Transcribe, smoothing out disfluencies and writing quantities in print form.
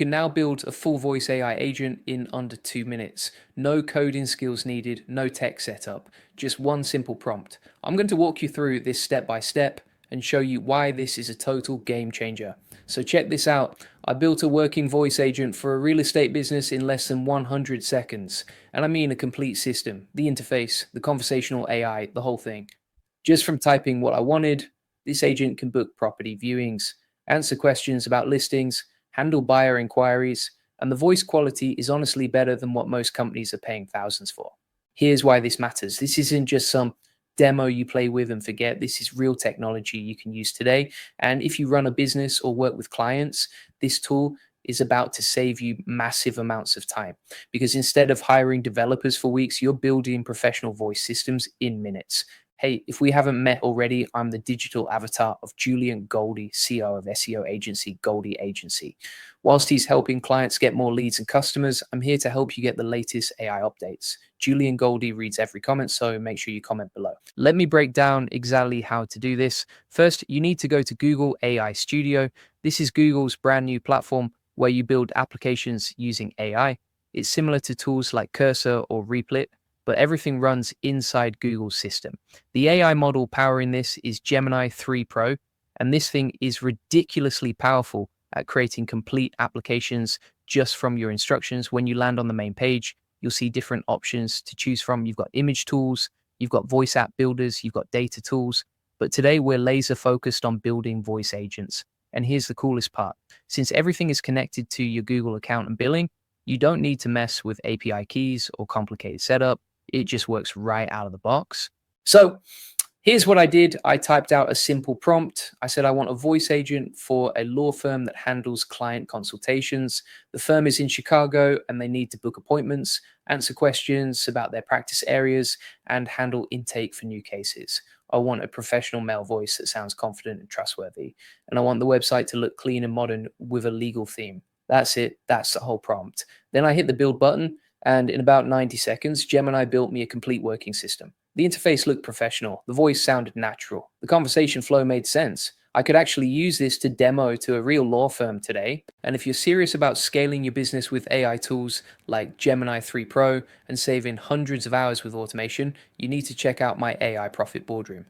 can now build a full voice AI agent in under 2 minutes. No coding skills needed, no tech setup, just one simple prompt. I'm going to walk you through this step by step and show you why this is a total game changer. So check this out. I built a working voice agent for a real estate business in less than 100 seconds. And I mean a complete system, the interface, the conversational AI, the whole thing. Just from typing what I wanted, this agent can book property viewings, answer questions about listings, handle buyer inquiries, and the voice quality is honestly better than what most companies are paying thousands for. Here's why this matters. This isn't just some demo you play with and forget. This is real technology you can use today. And if you run a business or work with clients, this tool is about to save you massive amounts of time, because instead of hiring developers for weeks, you're building professional voice systems in minutes. Hey, if we haven't met already, I'm the digital avatar of Julian Goldie, CEO of SEO agency Goldie Agency. Whilst he's helping clients get more leads and customers, I'm here to help you get the latest AI updates. Julian Goldie reads every comment, so make sure you comment below. Let me break down exactly how to do this. First, you need to go to Google AI Studio. This is Google's brand new platform where you build applications using AI. It's similar to tools like Cursor or Replit, but everything runs inside Google's system. The AI model powering this is Gemini 3 Pro, and this thing is ridiculously powerful at creating complete applications just from your instructions. When you land on the main page, you'll see different options to choose from. You've got image tools, you've got voice app builders, you've got data tools, but today we're laser focused on building voice agents. And here's the coolest part. Since everything is connected to your Google account and billing, you don't need to mess with API keys or complicated setup. It just works right out of the box. So here's what I did. I typed out a simple prompt. I said I want a voice agent for a law firm that handles client consultations. The firm is in Chicago and they need to book appointments, answer questions about their practice areas, and handle intake for new cases. I want a professional male voice that sounds confident and trustworthy. And I want the website to look clean and modern with a legal theme. That's it. That's the whole prompt. Then I hit the build button, and in about 90 seconds, Gemini built me a complete working system. The interface looked professional. The voice sounded natural. The conversation flow made sense. I could actually use this to demo to a real law firm today. And if you're serious about scaling your business with AI tools like Gemini 3 Pro and saving hundreds of hours with automation, you need to check out my AI Profit Boardroom.